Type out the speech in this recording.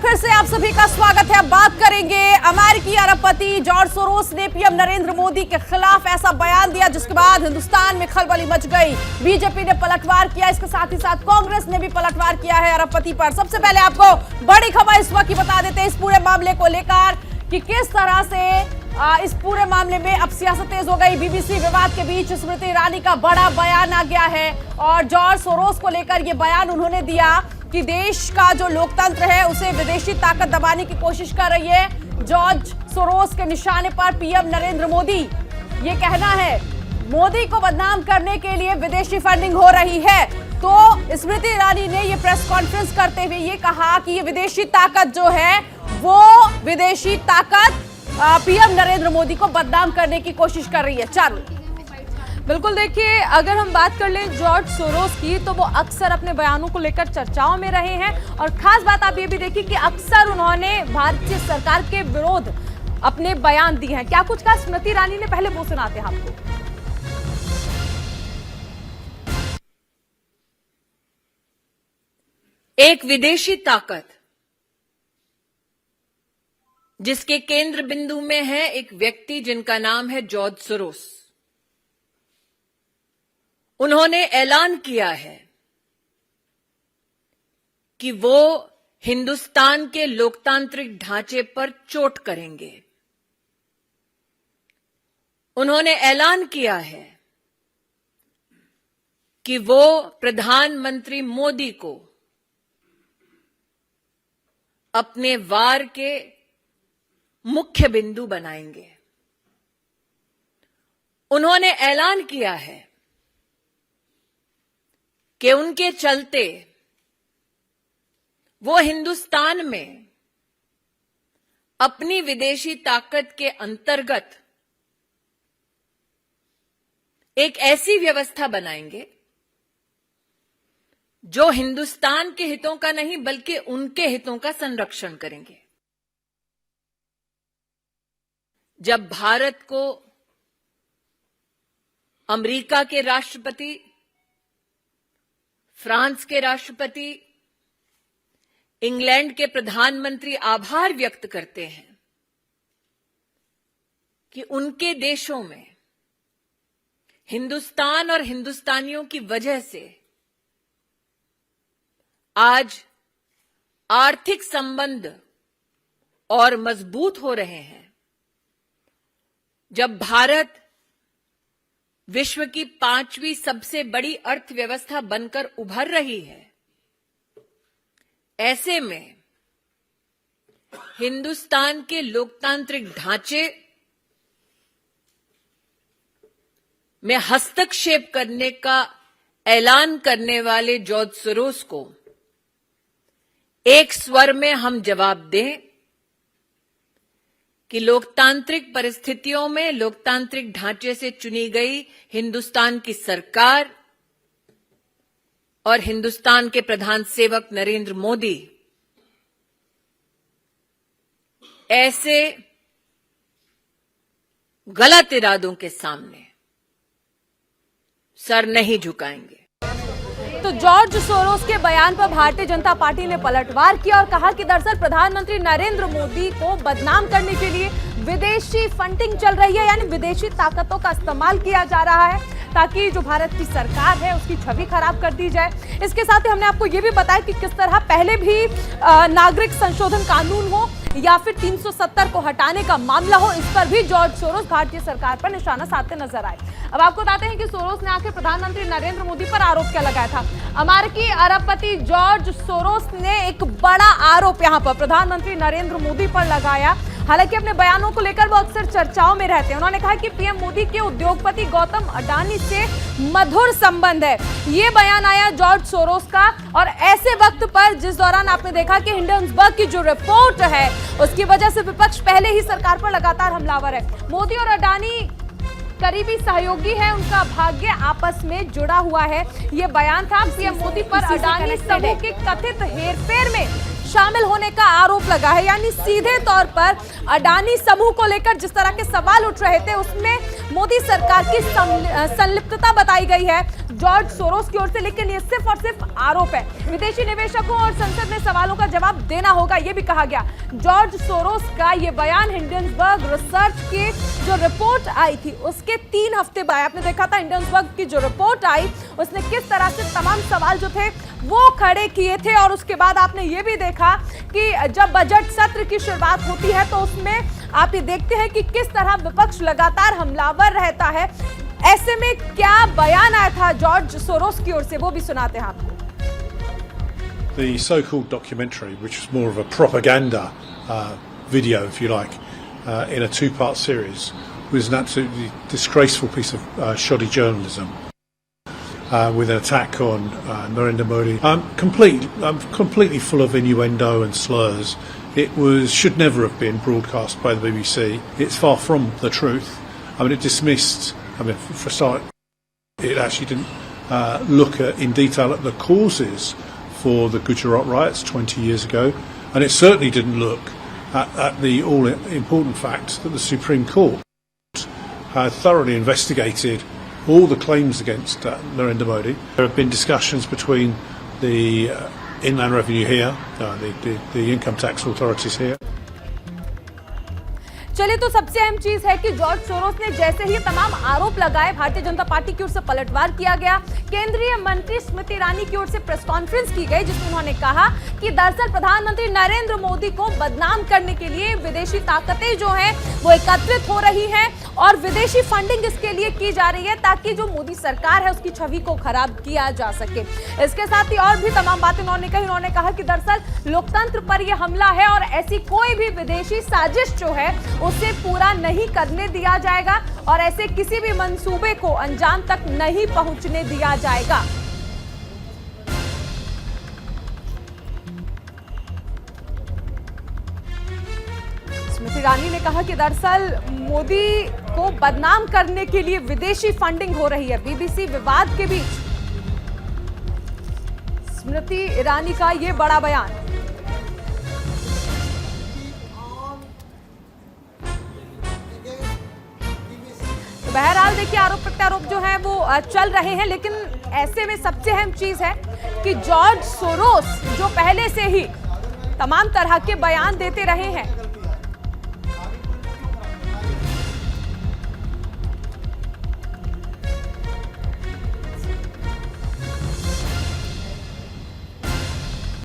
फिर से आप सभी का स्वागत है। बात करेंगे अमेरिकी अरबपति जॉर्ज सोरोस ने पीएम नरेंद्र मोदी के खिलाफ ऐसा बयान दिया जिसके बाद हिंदुस्तान में खलबली मच गई। बीजेपी ने पलटवार किया, इसके साथ ही साथ कांग्रेस ने भी पलटवार किया है अरबपति पर। सबसे पहले आपको बड़ी खबर इस वक्त की बता देते हैं इस पूरे मामले को लेकर कि किस तरह से इस पूरे मामले में अब सियासत तेज हो गई। बीबीसी विवाद के बीच स्मृति ईरानी का बड़ा बयान आ गया है और जॉर्ज सोरोस को लेकर यह बयान उन्होंने दिया कि देश का जो लोकतंत्र है उसे विदेशी ताकत दबाने की कोशिश कर रही है। जॉर्ज सोरोस के निशाने पर पीएम नरेंद्र मोदी, ये कहना है मोदी को बदनाम करने के लिए विदेशी फंडिंग हो रही है। तो स्मृति ईरानी ने ये प्रेस कॉन्फ्रेंस करते हुए ये कहा कि ये विदेशी ताकत जो है वो विदेशी ताकत पीएम नरेंद्र मोदी को बदनाम करने की कोशिश कर रही है। चारू बिल्कुल, देखिए अगर हम बात कर लें जॉर्ज सोरोस की तो वो अक्सर अपने बयानों को लेकर चर्चाओं में रहे हैं और खास बात आप ये भी देखिए कि अक्सर उन्होंने भारतीय सरकार के विरोध अपने बयान दिए हैं। क्या कुछ कहा स्मृति ईरानी ने, पहले वो सुनाते हैं आपको। एक विदेशी ताकत जिसके केंद्र बिंदु में है एक व्यक्ति जिनका नाम है जॉर्ज सोरोस, उन्होंने ऐलान किया है कि वो हिंदुस्तान के लोकतांत्रिक ढांचे पर चोट करेंगे। उन्होंने ऐलान किया है कि वो प्रधानमंत्री मोदी को अपने वार के मुख्य बिंदु बनाएंगे। उन्होंने ऐलान किया है कि उनके चलते वो हिंदुस्तान में अपनी विदेशी ताकत के अंतर्गत एक ऐसी व्यवस्था बनाएंगे जो हिंदुस्तान के हितों का नहीं बल्कि उनके हितों का संरक्षण करेंगे। जब भारत को अमेरिका के राष्ट्रपति, फ्रांस के राष्ट्रपति, इंग्लैंड के प्रधानमंत्री आभार व्यक्त करते हैं कि उनके देशों में हिंदुस्तान और हिंदुस्तानियों की वजह से आज आर्थिक संबंध और मजबूत हो रहे हैं, जब भारत विश्व की 5वीं सबसे बड़ी अर्थव्यवस्था बनकर उभर रही है, ऐसे में हिंदुस्तान के लोकतांत्रिक ढांचे में हस्तक्षेप करने का ऐलान करने वाले जॉर्ज सोरोस को एक स्वर में हम जवाब दें कि लोकतांत्रिक परिस्थितियों में लोकतांत्रिक ढांचे से चुनी गई हिंदुस्तान की सरकार और हिंदुस्तान के प्रधान सेवक नरेंद्र मोदी ऐसे गलत इरादों के सामने सर नहीं झुकाएंगे। तो जॉर्ज सोरोस के बयान पर भारतीय जनता पार्टी ने पलटवार किया और कहा कि दरअसल प्रधानमंत्री नरेंद्र मोदी को बदनाम करने के लिए विदेशी फंडिंग चल रही है, यानी विदेशी ताकतों का इस्तेमाल किया जा रहा है ताकि जो भारत की सरकार है उसकी छवि खराब कर दी जाए। इसके साथ ही हमने आपको ये भी बताया कि किस तरह पहले भी नागरिक संशोधन कानून हो या फिर 370 को हटाने का मामला हो, इस पर भी जॉर्ज सोरोस भारतीय सरकार पर निशाना साधते नजर आए। अब आपको बताते हैं कि सोरोस ने आकर प्रधानमंत्री नरेंद्र मोदी पर आरोप क्या लगाया था। अमेरिकी अरबपति जॉर्ज सोरोस ने एक बड़ा आरोप यहां पर प्रधानमंत्री नरेंद्र मोदी पर लगाया। हालांकि अपने बयानों को लेकर वो अक्सर चर्चाओं में रहते हैं। उन्होंने कहा कि पीएम मोदी के उद्योगपति गौतम अडानी से मधुर संबंध है। ये बयान आया जॉर्ज सोरोस का और ऐसे वक्त पर जिस दौरान आपने देखा कि हिंडनबर्ग की जो रिपोर्ट है उसकी वजह से विपक्ष पहले ही सरकार पर लगातार हमलावर है। मोदी और अडानी करीबी सहयोगी है, उनका भाग्य आपस में जुड़ा हुआ है। ये बयान था पीएम मोदी पर अडानी समूह के कथित हेरफेर में शामिल होने का आरोप लगा है, यानी सीधे तौर पर अडानी समूह को लेकर जिस तरह के सवाल उठ रहे थे उसमें मोदी सरकार की संलिप्तता बताई गई है जॉर्ज सोरोस की ओर से, लेकिन ये सिर्फ और सिर्फ आरोप है। विदेशी निवेशकों और संसद में सवालों का जवाब देना होगा, ये भी कहा गया। जॉर्ज सोरोस का ये बयान हिंडनबर्ग रिसर्च की जो रिपोर्ट आई थी उसके 3 हफ्ते बाद आपने देखा था। हिंडनबर्ग की जो रिपोर्ट आई उसने किस तरह से तमाम सवाल जो थे वो खड़े किए थे, और उसके बाद आपने ये भी देखा कि जब बजट सत्र की शुरुआत होती है तो उसमें आप ये देखते हैं कि किस तरह विपक्ष लगातार हमलावर रहता है। ऐसे में क्या बयान आया था जॉर्ज सोरोस की ओर से, वो भी सुनाते हैं आपको। The so-called documentary, which was more of a propaganda video, if you like, in a 2-part series, was an absolutely disgraceful piece of shoddy journalism with an attack on Narendra Modi. Completely full of innuendo and slurs. It should never have been broadcast by the BBC. It's far from the truth. I mean, it dismissed. I mean, for a start, it actually didn't look in detail at the causes for the Gujarat riots 20 years ago, and it certainly didn't look at the all-important fact that the Supreme Court had thoroughly investigated all the claims against Narendra Modi. There have been discussions between the Inland Revenue here, the income tax authorities here. चलिए, तो सबसे अहम चीज है कि George Soros ने जैसे ही तमाम आरोप लगाए, भारतीय जनता पार्टी की ओर से पलटवार किया गया। केंद्रीय मंत्री स्मृति ईरानी की ओर से प्रेस कॉन्फ्रेंस की गई जिसमें उन्होंने कहा कि दरअसल प्रधानमंत्री नरेंद्र मोदी को बदनाम करने के लिए विदेशी ताकतें जो हैं वो एकत्रित हो रही हैं और विदेशी फंडिंग इसके लिए की जा रही है ताकि जो मोदी सरकार है उसकी छवि को खराब किया जा सके। इसके साथ ही और भी तमाम बातें उन्होंने कही। उन्होंने कहा कि दरअसल लोकतंत्र पर यह हमला है और ऐसी कोई भी विदेशी साजिश जो है उसे पूरा नहीं करने दिया जाएगा और ऐसे किसी भी मंसूबे को अंजाम तक नहीं पहुंचने दिया जाएगा। स्मृति ईरानी ने कहा कि दरअसल मोदी को बदनाम करने के लिए विदेशी फंडिंग हो रही है। बीबीसी विवाद के बीच स्मृति ईरानी का यह बड़ा बयान। बहरहाल देखिए, आरोप प्रत्यारोप जो है वो चल रहे हैं, लेकिन ऐसे में सबसे अहम चीज है कि जॉर्ज सोरोस जो पहले से ही तमाम तरह के बयान देते रहे हैं